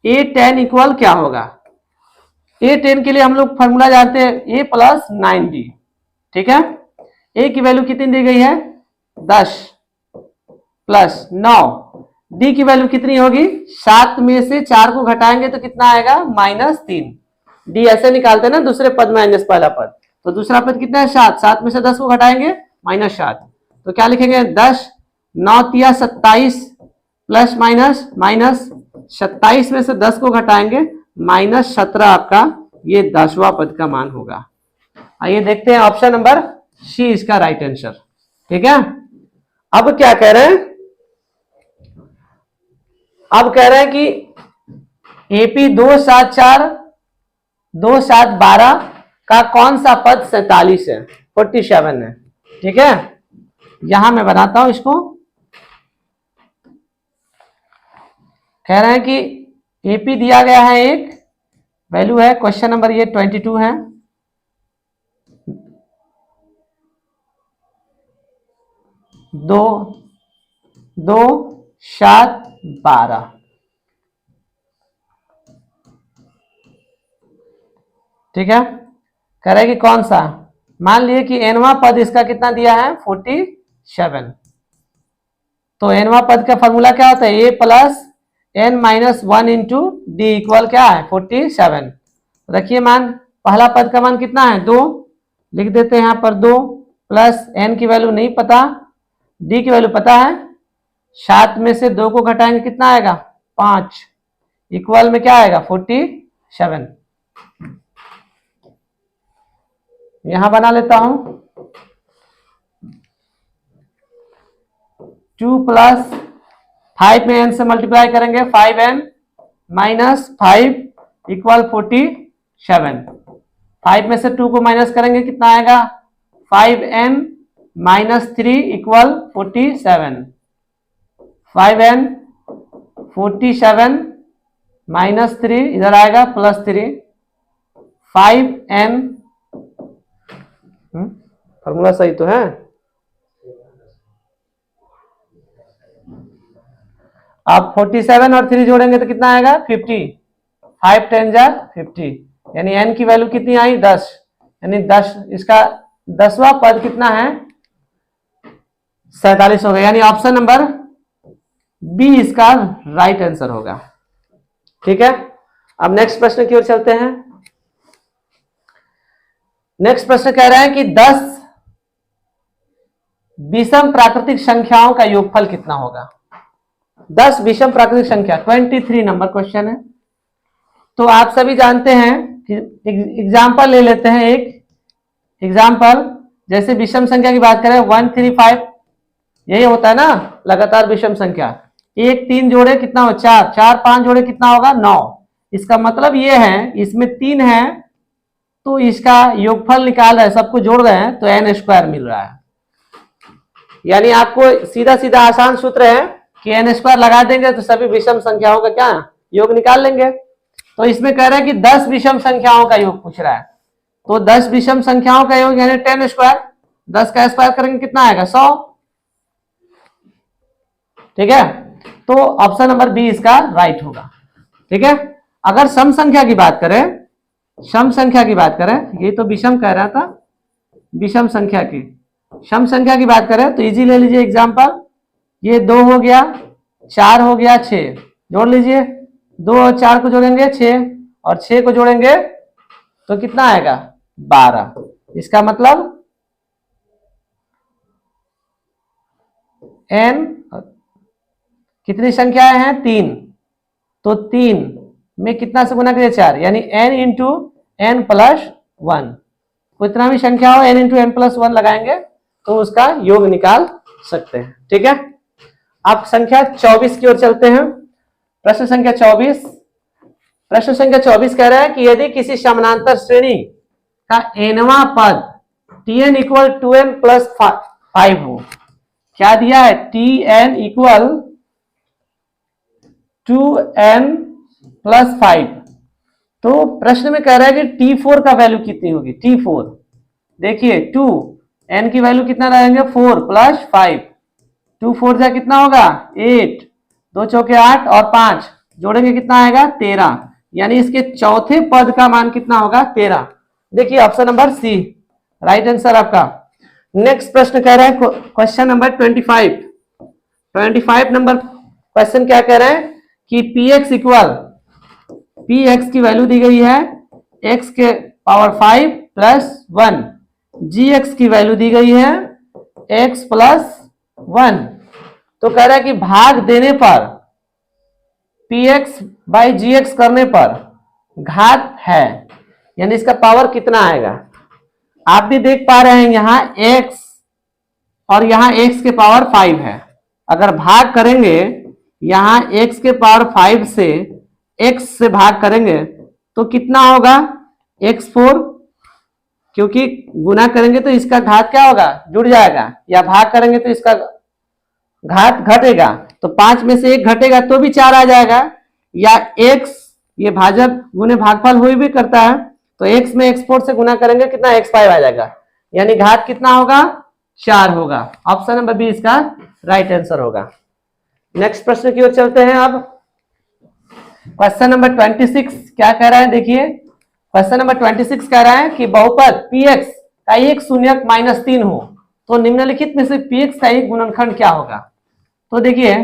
A10 इक्वल क्या होगा। A10 के लिए हम लोग फॉर्मूला जानते हैं A प्लस 9D। ठीक है। A की वैल्यू कितनी दी गई है 10 प्लस 9, D की वैल्यू कितनी होगी 7 में से 4 को घटाएंगे तो कितना आएगा -3। D ऐसे निकालते हैं ना, दूसरे पद माइनस पहला पद, तो दूसरा पद कितना है 7, 7 में से 10 को घटाएंगे -7, तो क्या लिखेंगे 10 9 तिया 27 प्लस माइनस 27 में से 10 को घटाएंगे -17, आपका ये 10वां पद का मान होगा। आइए देखते हैं ऑप्शन नंबर सी इसका राइट आंसर। ठीक है। अब क्या कह रहे हैं, अब कह रहे हैं कि एपी 2 7 4 2 7 12 का कौन सा पद 47 है 47 है। ठीक है। यहां मैं बनाता हूं इसको। कह रहे हैं कि एपी दिया गया है, एक वैल्यू है, क्वेश्चन नंबर ये 22 है, 2 2 7 12। ठीक है। कह रहे हैं कि कौन सा, मान लिए कि एनवा पद इसका कितना दिया है 47, तो एनवा पद का फॉर्मूला क्या होता है A plus n-1 into D equal क्या है 47। रखिए मान, पहला पद का मान कितना है 2, लिख देते हैं यहां पर 2 प्लस n की वैल्यू नहीं पता, d की वैल्यू पता है, 7 में से 2 को घटाएंगे कितना आएगा 5, इक्वल में क्या आएगा 47। यहां बना लेता हूं 2 प्लस 5 में n से मल्टीप्लाई करेंगे 5n माइनस 5 इक्वल 47। 5 में से 2 को माइनस करेंगे कितना आएगा 5n minus 3 equal 47। 5n 47 minus 3 इधर आएगा प्लस 3, 5n फॉर्मूला सही तो है। आप 47 और 3 जोड़ेंगे तो कितना आएगा 50, 5 10 जा 50, यानी n की वैल्यू कितनी आई 10, यानी 10, इसका 10वां पद कितना है 47 होगा, यानी ऑप्शन नंबर बी इसका राइट आंसर होगा। ठीक है, अब नेक्स्ट प्रश्न की ओर चलते हैं। नेक्स्ट प्रश्न कह रहा है कि 10 विषम प्राकृतिक संख्याओं का योगफल कितना होगा। 10 विषम प्राकृतिक संख्या 23 नंबर क्वेश्चन है। तो आप सभी जानते हैं कि एग्जाम्पल ले लेते हैं। एक एग्जाम्पल, जैसे विषम संख्या की बात करें 1 3 5, यही होता है ना लगातार विषम संख्या। 1 3 जोड़े कितना हो 4, 4 5 जोड़े कितना होगा 9। इसका मतलब ये है इसमें 3 है तो इसका योगफल निकाल रहे हैं, सबको जोड़ रहे हैं तो n स्क्वायर मिल रहा है। यानी आपको सीधा सीधा आसान सूत्र है कि n स्क्वायर लगा देंगे तो सभी विषम संख्याओं का क्या योग निकाल लेंगे। तो इसमें कह रहा है कि 10 विषम संख्याओं का योग पूछ रहा है, तो 10 विषम संख्याओं का योग यानी 10 स्क्वायर, 10 का स्क्वायर करेंगे कितना आएगा 100। ठीक है, तो ऑप्शन नंबर बी इसका राइट होगा। ठीक है, अगर सम संख्या की बात करें, सम संख्या की बात करें, ये तो विषम कह रहा था, विषम संख्या की सम संख्या की बात करें तो इजी ले लीजिए एग्जांपल। ये 2 हो गया, 4 हो गया, 6 जोड़ लीजिए, 2 और 4 को जोड़ेंगे 6 और 6 को जोड़ेंगे तो कितना आएगा 12। इसका मतलब n कितनी संख्याएं हैं 3, तो 3 में कितना से गुना करिए 4, यानी n इंटू n प्लस 1, कितना भी संख्या हो n इंटू n प्लस 1 लगाएंगे तो उसका योग निकाल सकते हैं। ठीक है, अब संख्या 24 की ओर चलते हैं। प्रश्न संख्या 24, प्रश्न संख्या 24 कह रहा है कि यदि किसी समानांतर श्रेणी का nवां पद tn इक्वल 2n प्लस 5 हो, क्या दिया है tn इक्वल 2n प्लस 5, तो प्रश्न में कह रहा है कि t4 का वैल्यू कितनी होगी। t4 देखिए 2 n की वैल्यू कितना रहेंगे 4 प्लस 5, 2 4 जा कितना होगा 8, 2 चौके 8 और 5 जोड़ेंगे कितना आएगा 13, यानी इसके चौथे पद का मान कितना होगा 13। देखिए option number C right answer आपका। नेक्स्ट प्रश्न कह रहा है क्वेश्चन नंबर 25 नंबर क्वेश्चन क्या कह रहा है कि px इक्वल px की वैल्यू दी गई है x के पावर 5 प्लस 1, gx की वैल्यू दी गई है x प्लस 1। तो कह रहा है कि भाग देने पर px बाई gx करने पर घात है, यानी इसका पावर कितना आएगा। आप भी देख पा रहे हैं यहां x और यहां x के पावर 5 है, अगर भाग करेंगे यहां x के पावर 5 से x से भाग करेंगे तो कितना होगा x4, क्योंकि गुना करेंगे तो इसका घात क्या होगा जुड़ जाएगा, या भाग करेंगे तो इसका घात घटेगा, तो 5 में से 1 घटेगा तो भी 4 आ जाएगा, या x ये भाजक गुने भागफल हुई भी करता है तो x में x4 से गुना करेंगे कितना x5 आ जाएगा, यानी घात कितना होगा 4 होगा। ऑप्शन नंबर बी इसका राइट आंसर होगा। नेक्स्ट प्रश्न की ओर चलते हैं। अब क्वेश्चन नंबर 26 क्या कह रहा है, देखिए क्वेश्चन नंबर 26 कह रहा है कि बहुपद px का एक शून्यक -3 हो तो निम्नलिखित में से px का एक गुणनखंड क्या होगा। तो देखिए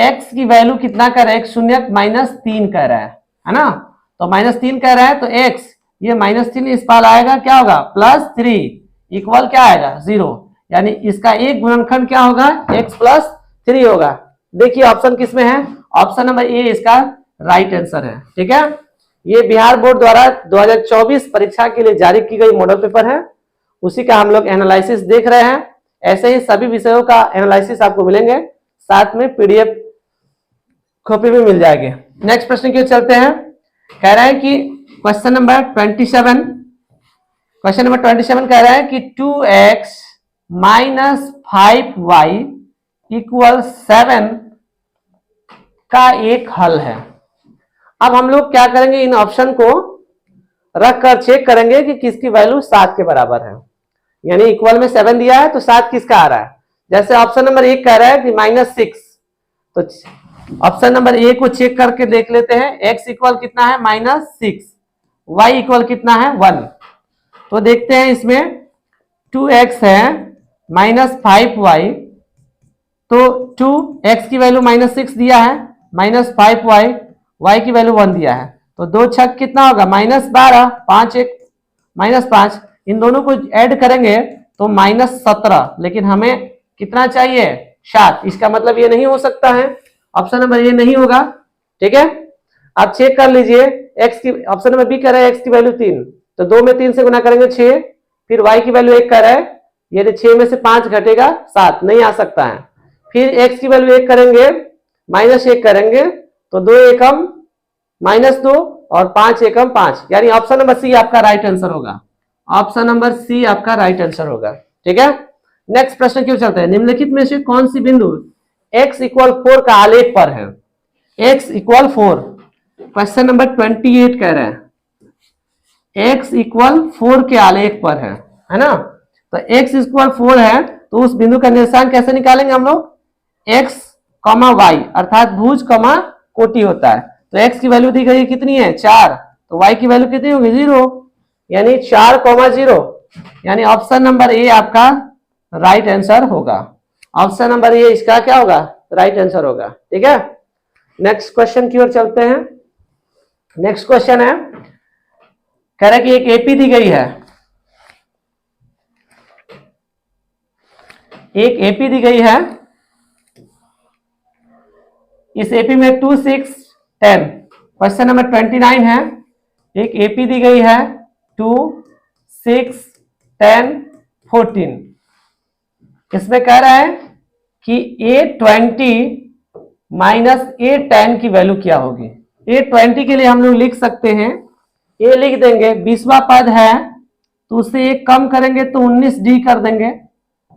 x की वैल्यू कितना कर रहा है, एक शून्यक -3 कह रहा है ना, तो -3 कह रहा है तो x ये -3 इस पार आएगा क्या होगा +3 इक्वल क्या आएगा 0, यानी इसका एक गुणनखंड क्या होगा x प्लस 3 होगा। देखिए ऑप्शन किसमें है, ऑप्शन नंबर ए इसका राइट आंसर है। ठीक है, ये बिहार बोर्ड द्वारा 2024 परीक्षा के लिए जारी की गई मॉडल पेपर है, उसी का हम लोग एनालिसिस देख रहे हैं। ऐसे ही सभी विषयों का एनालिसिस आपको मिलेंगे, साथ में पीडीएफ कॉपी भी मिल जाएगी। नेक्स्ट प्रश्न की ओर चलते हैं। कह रहा है कि क्वेश्चन नंबर 27 कह रहा है कि 2x माइनस 5y इक्वल 7 का एक हल है। अब हम लोग क्या करेंगे, इन ऑप्शन को रखकर चेक करेंगे कि किसकी वैल्यू 7 के बराबर है, यानी इक्वल में 7 दिया है तो 7 किसका आ रहा है। जैसे ऑप्शन नंबर 1 कह रहा है कि -6, तो ऑप्शन नंबर ए को चेक करके देख लेते हैं। x इक्वल कितना है -6, y इक्वल कितना है 1, तो देखते हैं इसमें 2x है -5y, तो 2x की वैल्यू -6 दिया है, -5y, y की वैल्यू 1 दिया है, तो 2 छक कितना होगा -12, 5 1 -5, इन दोनों को ऐड करेंगे तो -17, लेकिन हमें कितना चाहिए 7, इसका मतलब ये नहीं हो सकता है, ऑप्शन नंबर ये नहीं होगा। ठीक है, आप चेक कर लीजिए, x की ऑप्शन नंबर बी कह रहा है x की वैल्यू 3, तो 2 में 3 से गुना करेंगे 6, फिर y की वैल्यू 1 कर रहा है, ये 6 में से 5 घटेगा 7, नहीं आ सकता है। फिर x की वैल्यू 1 करेंगे, -1 करेंगे, तो 2 एकम -2 और 5 एकम 5, यानी ऑप्शन नंबर सी आपका राइट आंसर होगा। ऑप्शन नंबर सी आपका राइट आंसर होगा। ठीक है, नेक्स्ट प्रश्न क्यों चलते हैं, निम्नलिखित में से कौन सी बिंदु x = 4 का आलेख पर है। x = 4, क्वेश्चन नंबर 28 कह रहे हैं x = 4 के आलेख पर है ना। तो x = 4 है, तो उस बिंदु का निर्देशांक कैसे निकालेंगे हम लोग, x, y, अर्थात भुज, कोटि होता है। तो x की वैल्यू दी गई कितनी है 4, तो y की वैल्यू कितनी होगी 0, यानी 4, 0, यानी ऑप्शन नंबर ए आपका राइट आंसर होगा। ऑप्शन नंबर ए इसका क्या होगा, राइट आंसर होगा। ठीक है, नेक्स्ट क्वेश्चन की ओर चलते हैं। नेक्स्ट क्वेश्चन है, कह रहा है कि एक एपी दी गई है, एक एपी दी गई है, इस एपी में 2 6 10, क्वेश्चन नंबर 29 है, एक एपी दी गई है 2 6 10 14, इसमें कह रहा है कि A20 - A10 की वैल्यू क्या होगी। A20 के लिए हम लोग लिख सकते हैं, A लिख देंगे, 20वां पद है तो उससे 1 कम करेंगे तो 19D कर देंगे,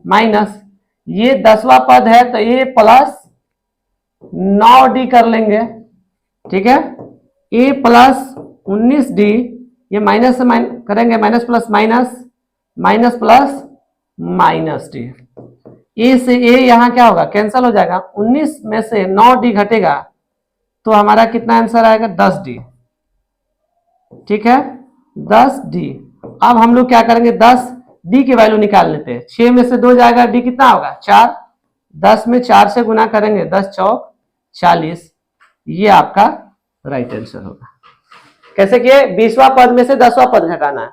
माइनस ये 10वां पद है तो A + 9D कर लेंगे। ठीक है, A + 19D, ये माइनस से करेंगे, minus plus minus, minus plus -D, A से A यहां क्या होगा, कैंसल हो जाएगा, 19 में से 9D घटेगा तो हमारा कितना आंसर आएगा 10D। ठीक है, 10D। अब हम लोग क्या करेंगे, 10D की वैल्यू निकाल लेते हैं, 6 में से 2 जाएगा, D कितना होगा 4, 10 में 4 से गुना करेंगे, 10 चौक 40, ये आपका राइट आंसर होगा। कैसे किए, 20वां पद में से 10वां पद घटाना है,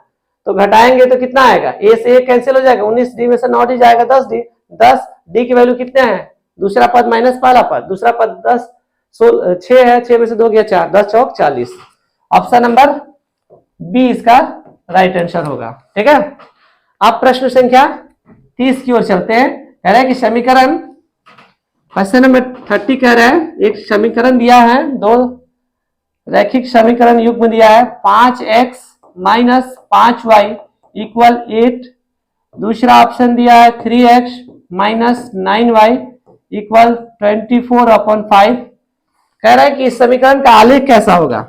तो घटाएंगे तो कितना आएगा, A से A कैंसिल हो जाएगा, 19D में से 9D जाएगा 10D, 10D की वैल्यू कितने हैं, दूसरा पद माइनस पहला पद, दूसरा पद 10 6 है, 6 में से 2 गया 4, 10 चौक 40, ऑप्शन नंबर बी इसका राइट आंसर होगा। ठीक है, अब प्रश्न संख्या 30 की ओर चलते हैं। कह रहा है कि समीकरण, क्वेश्चन नंबर 30 कह रहा है, एक समीकरण दिया है, 2 रैखिक समीकरण युग्म दिया है, 5x - 5y = 8, दूसरा ऑप्शन दिया है 3x - 9y = 24/5। कह रहा है कि इस समीकरण का आलेख कैसा होगा।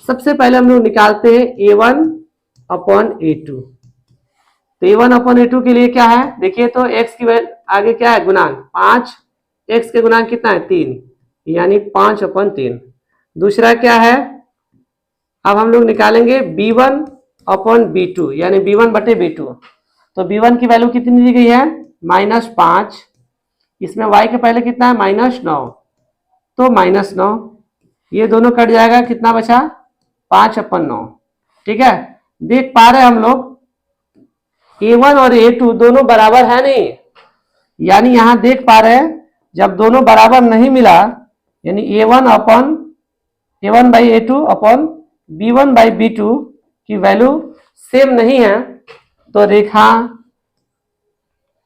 सबसे पहले हम लोग निकालते हैं A1/A2, तो A1/A2 के लिए क्या है, देखिए तो x की आगे क्या है गुणांक 5, x के गुणांक कितना है 3, यानी 5/3। दूसरा क्या है, अब हम लोग निकालेंगे B1/B2, यानी B1/B2, तो B1 की वैल्यू कितनी दी गई है -5, इसमें y के पहले कितना है -9, तो -9, ये दोनों कट जाएगा, कितना बचा 5/9। ठीक है, देख पा रहे हैं हम लोग A1 और A2 दोनों बराबर है नहीं, यानी यहां देख पा रहे हैं जब दोनों बराबर नहीं मिला, यानी A1/A2 B1/B2 की वैल्यू सेम नहीं है, तो रेखा,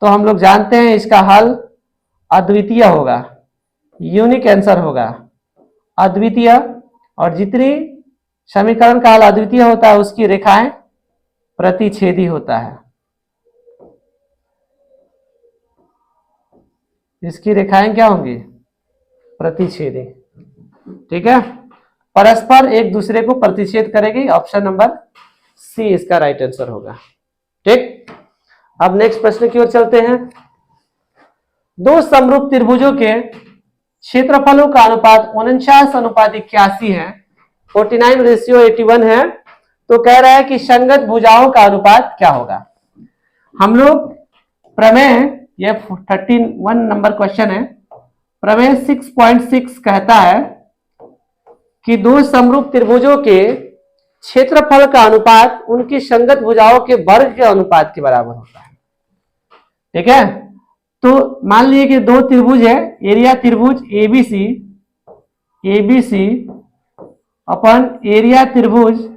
तो हम लोग जानते हैं इसका हल अद्वितीय होगा, यूनिक आंसर होगा अद्वितीय, और जितनी समीकरण का हल अद्वितीय होता है उसकी रेखाएं प्रतिच्छेदी होता है, इसकी रेखाएं क्या होंगी प्रतिच्छेदी। ठीक है, परस्पर एक दूसरे को प्रतिच्छेद करेगी, ऑप्शन नंबर सी इसका राइट आंसर होगा। ठीक, अब नेक्स्ट प्रश्न की ओर चलते हैं। दो समरूप त्रिभुजों के क्षेत्रफलों का अनुपात 49/81 है, 49/81 है, तो कह रहा है कि संगत भुजाओं का अनुपात क्या होगा। हम लोग प्रमेय, ये 31 नंबर क्वेश्चन है, प्रमेय 6.6 कहता है कि दो समरूप त्रिभुजों के क्षेत्रफल का अनुपात उनकी संगत भुजाओं के वर्ग के अनुपात के बराबर होता है। ठीक है, तो मान लीजिए कि दो त्रिभुज है, एरिया त्रिभुज एबीसी, एबीसी अपन एरिया त्रिभुज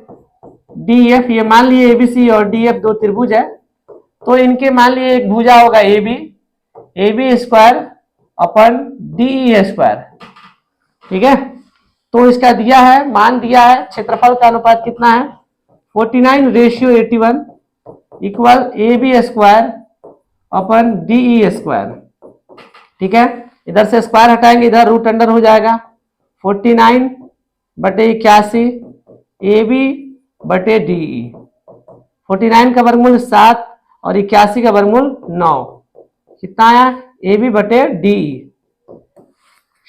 डीएफ, ये मान लिए एबीसी और डीएफ दो त्रिभुज है, तो इनके मान लिए एक भुजा होगा AB, AB square upon DE square. ठीक है, तो इसका दिया है, मान दिया है, क्षेत्रफल का अनुपात कितना है 49:81 equal AB square upon DE square. ठीक है, इधर से स्क्वायर हटाएंगे, इधर रूट अंडर हो जाएगा 49/81 एबी बटे डीई। 49 का वर्गमूल 7 और 81 का वर्गमूल 9, कितना आया एबी बटे डीई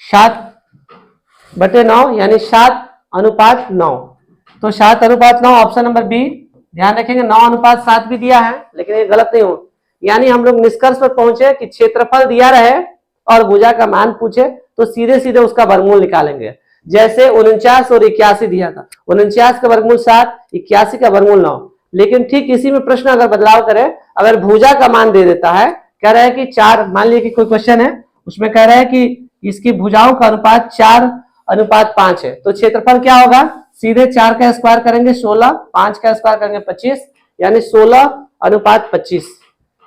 7/9 यानी 7:9। तो 7:9 ऑप्शन नंबर बी। ध्यान रखेंगे 9:7 भी दिया है, लेकिन ये गलत नहीं हो, यानी हम लोग निष्कर्ष पर पहुंचे कि क्षेत्रफल दिया रहे और भुजा का मान पूछे तो सीधे सीधे उसका वर्गमूल निकालेंगे। जैसे 49 और 81 दिया था, 49 का वर्गमूल 7, 81 का वर्गमूल 9। लेकिन ठीक इसी में प्रश्न अगर बदलाव करें, अगर भुजा का मान दे देता है, कह रहा है कि 4, मान लीजिए कि कोई क्वेश्चन है उसमें कह रहा है कि इसकी भुजाओं का अनुपात 4:5 है, तो क्षेत्रफल क्या होगा, सीधे 4 का स्क्वायर करेंगे 16, 5 का स्क्वायर करेंगे 25, यानी 16:25।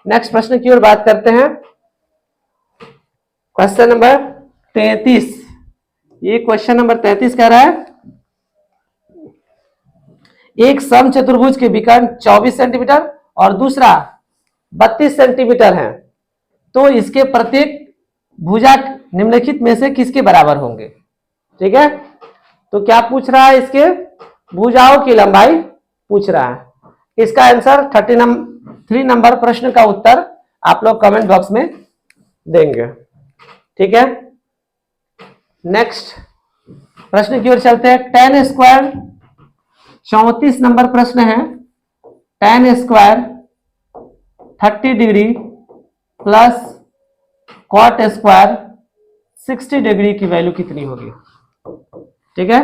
नेक्स्ट प्रश्न की ओर बात करते हैं, क्वेश्चन नंबर 33। ये क्वेश्चन नंबर 33 कह रहा है एक समचतुर्भुज के विकर्ण 24 सेंटीमीटर और दूसरा 32 सेंटीमीटर है, तो इसके प्रत्येक भुजा निम्नलिखित में से किसके बराबर होंगे। ठीक है, तो क्या पूछ रहा है, इसके भुजाओं की लंबाई पूछ रहा है। इसका आंसर 33 नंबर प्रश्न का उत्तर आप लोग कमेंट बॉक्स में देंगे। ठीक है, नेक्स्ट प्रश्न की ओर चलते हैं। tan स्क्वायर 34 नंबर प्रश्न है, tan square 30 degree plus cot square 60 degree की वैल्यू कितनी होगी। ठीक है,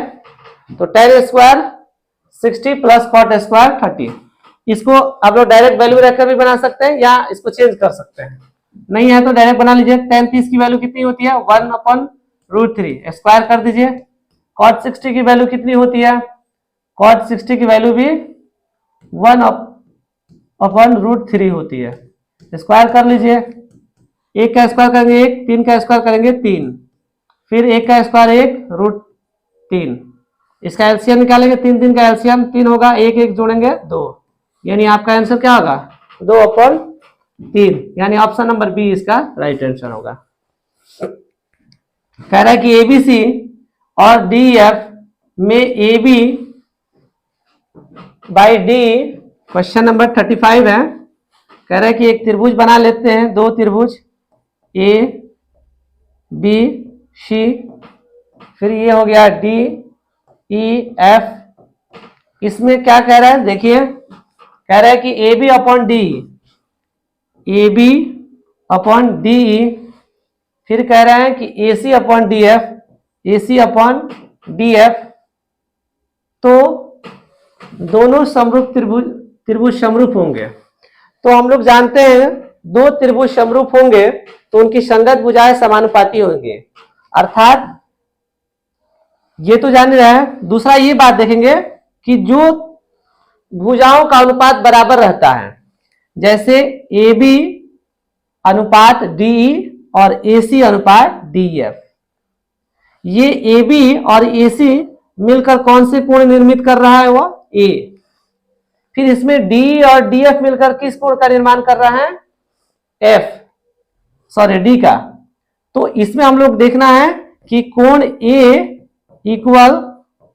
तो tan square 60 plus cot square 30, इसको आप लोग डायरेक्ट वैल्यू रखकर भी बना सकते हैं या इसको चेंज कर सकते हैं, नहीं है तो डायरेक्ट बना लीजिए। tan 30 की वैल्यू कितनी होती है 1/√3, स्क्वायर कर दीजिए। कॉट 60 की वैल्यू कितनी होती है, कॉट 60 की वैल्यू भी 1/√3 होती है, स्क्वायर कर लीजिए। 1 का स्क्वायर करेंगे 1, 3 का स्क्वायर करेंगे 3, फिर 1 का स्क्वायर 1√3, इसका एलसीएम निकालेंगे, 3 का एलसीएम 3 होगा, 1 1 जोड़ेंगे 2, यानी आपका आंसर क्या होगा 2/3, यानी ऑप्शन नंबर बी इसका राइट आंसर होगा। कह रहा है कि एबीसी और डीएफ में AB by D, question number 35 है। कह रहा है कि एक त्रिभुज बना लेते हैं, दो त्रिभुज ए बी सी, फिर ये हो गया डी ई एफ। इसमें क्या कह रहा है देखिए, कह रहा है कि A B upon D, A B upon D, फिर कह रहा है कि A C upon D F, A C upon D F. तो दोनों समरूप त्रिभुज समरूप होंगे, तो हम लोग जानते हैं दो त्रिभुज समरूप होंगे तो उनकी संगत भुजाएं समानुपाती होंगी, अर्थात ये तो जान रहे हैं। दूसरा ये बात देखेंगे कि जो भुजाओं का अनुपात बराबर रहता है, जैसे ए बी अनुपात डीई और ए सी अनुपात डीएफ, ये ए बी और ए सी मिलकर कौन से कोण निर्मित कर रहा है, वो ए। फिर इसमें डी और डीएफ मिलकर किस कोण का निर्माण कर रहा है, डी का। तो इसमें हम लोग देखना है कि कोण ए इक्वल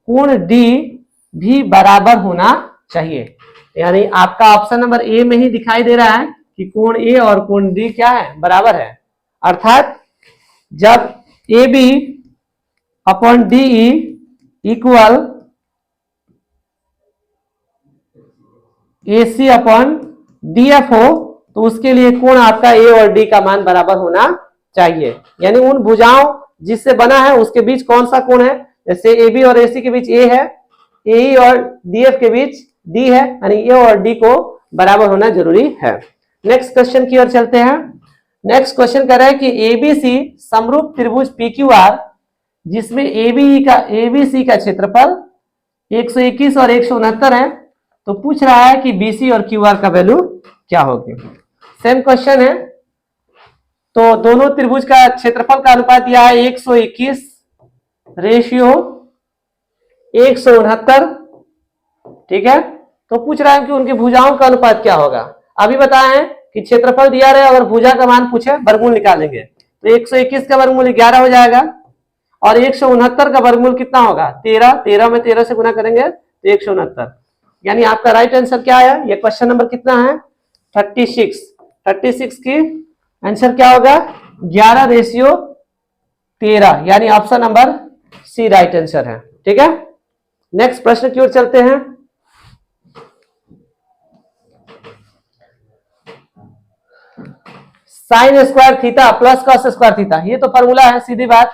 कोण डी भी बराबर होना चाहिए, यानी आपका ऑप्शन नंबर ए में ही दिखाई दे रहा है कि कोण ए और कोण डी क्या है, बराबर है। अर्थात जब A B upon D equal AC upon DF हो तो उसके लिए कोण आपका A और D का मान बराबर होना चाहिए। यानी उन भुजाओं जिससे बना है उसके बीच कौन सा कोण है, जैसे AB और AC के बीच A है, AE और DF के बीच D है, यानी A और D को बराबर होना जरूरी है। नेक्स्ट क्वेश्चन की ओर चलते हैं। नेक्स्ट क्वेश्चन कह रहा है कि ABC समरूप त्रिभुज PQR जिसमें ABC का क्षेत्रफल 121 और 169 है, तो पूछ रहा है कि BC और QR का वैल्यू क्या होगी। सेम क्वेश्चन है। तो दोनों त्रिभुज का क्षेत्रफल का अनुपात दिया है 121 रेशियो 169, ठीक है। तो पूछ रहा है कि उनकी भुजाओं का अनुपात क्या होगा। अभी बताए हैं कि क्षेत्रफल दिया रहे अगर भुजा का मान पूछे वर्गमूल निकालेंगे, तो 121 का वर्गमूल 11 हो जाएगा और 169 का वर्गमूल कितना होगा 13, 13 में 13 से गुना करेंगे तो 169। यानी आपका राइट आंसर क्या है, ये क्वेश्चन नंबर कितना है 36 की आंसर क्या होगा 11 रेशियो 13, यानी option number C right answer है, ठीक है। नेक्स्ट प्रश्न की ओर चलते हैं। Sine square theta plus cos square theta, ये तो फॉर्मूला है, सीधी बात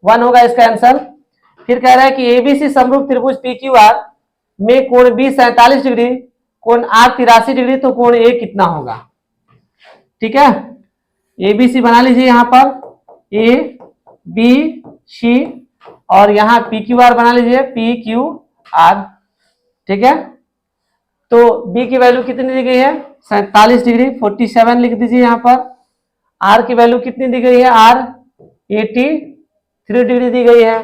1 होगा इसका आंसर। फिर कह रहा है कि एबीसी समरूप त्रिभुज PQR में कोण B 47 डिग्री, कोण R 83 डिग्री, तो कोण A कितना होगा, ठीक है। एबीसी बना लीजिए यहां पर ABC और यहां PQR बना लीजिए PQR, ठीक है। तो B की वैल्यू कितनी दी गई है 47 डिग्री, 47 लिख दीजिए यहां पर। R की वैल्यू कितनी दी गई है R 83 डिग्री दी गई है।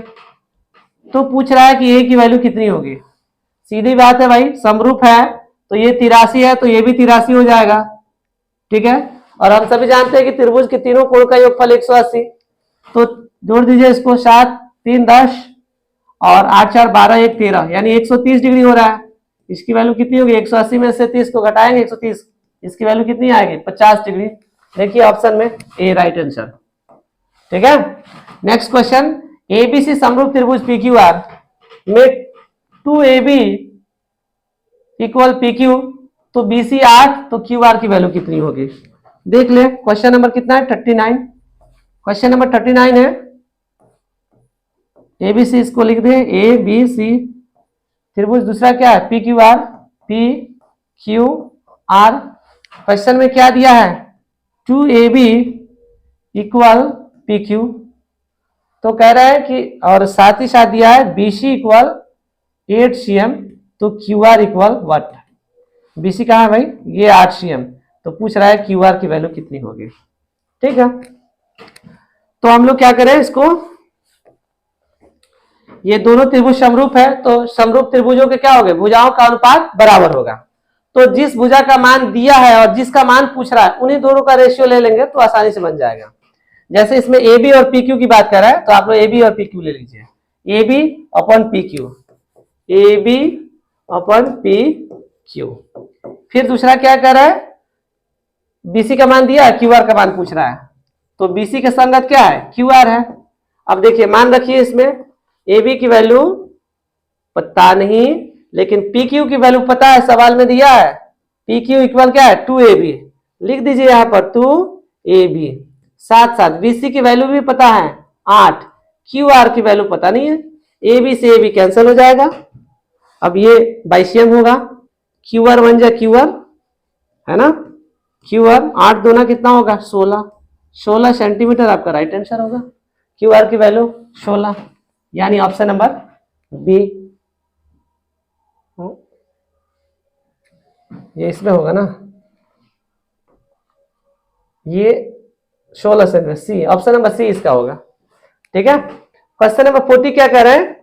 तो पूछ रहा है कि A की वैल्यू कितनी होगी। सीधी बात है भाई, समरूप है तो ये 83 है तो ये भी 83 हो जाएगा, ठीक है। और हम सभी जानते हैं कि त्रिभुज के तीनों कोण का योगफल 180, तो जोड़ दीजिए इसको 7 3 10 और 8 4 12 1 13, यानी 130 डिग्री हो रहा है। इसकी वैल्यू कितनी होगी 180 में से 30 को घटाएंगे 130, इसकी वैल्यू कितनी आएगी 50 डिग्री। देखिए ऑप्शन में ए राइट आंसर, ठीक है। नेक्स्ट क्वेश्चन, एबीसी समरूप त्रिभुज PQR में 2AB इक्वल PQ, तो BC 8, तो QR की वैल्यू कितनी होगी देख ले। क्वेश्चन नंबर कितना है 39, क्वेश्चन नंबर 39 है। एबीसी इसको लिख दे ABC त्रिभुज, दूसरा क्या है PQR PQR। क्वेश्चन में क्या दिया है 2AB इक्वल PQ, तो कह रहा है कि और साथ ही साथ दिया है BC इक्वल 8 cm, तो QR इक्वल व्हाट। BC कहाँ है भाई ये 8 cm, तो पूछ रहा है QR की वैल्यू कितनी होगी, ठीक है। तो हम लोग क्या करें इसको, ये दोनों त्रिभुज समरूप है तो समरूप त्रिभुजों के क्या हो गए भुजाओं का अनुपात बराबर होगा। तो जिस भुजा का मान दिया है और जिसका मान पूछ रहा है उन्हीं दोनों का रेशियो ले लेंगे तो आसानी से बन जाएगा। जैसे इसमें AB और PQ की बात कर रहा है तो आप लोग AB और PQ ले लीजिए, AB upon PQ, AB upon PQ। फिर दूसरा क्या कर रहा है BC का मान दिया है QR का मान पूछ रहा है, तो BC के संगत क्या है QR है। अब देखिए मान रखिए इसमें AB की वैल्यू पता नहीं, लेकिन PQ की वैल्यू पता है, सवाल में दिया है PQ इक्वल क्या है 2AB, लिख दीजिए यहां पर 2AB। साथ साथ BC की वैल्यू भी पता है 8, QR की वैल्यू पता नहीं है, AB से AB कैंसिल हो जाएगा। अब ये बाइसियम होगा, QR बन जाए QR, है ना, QR 8 दूना कितना होगा 16 सेंटीमीटर आपका राइट आंसर होगा। QR की वैल्यू 16, यानी ऑप्शन नंबर बी, ये इसमें होगा ना, ये 16 से सी, ऑप्शन नंबर सी इसका होगा, ठीक है। क्वेश्चन नंबर 40 क्या कह रहे हैं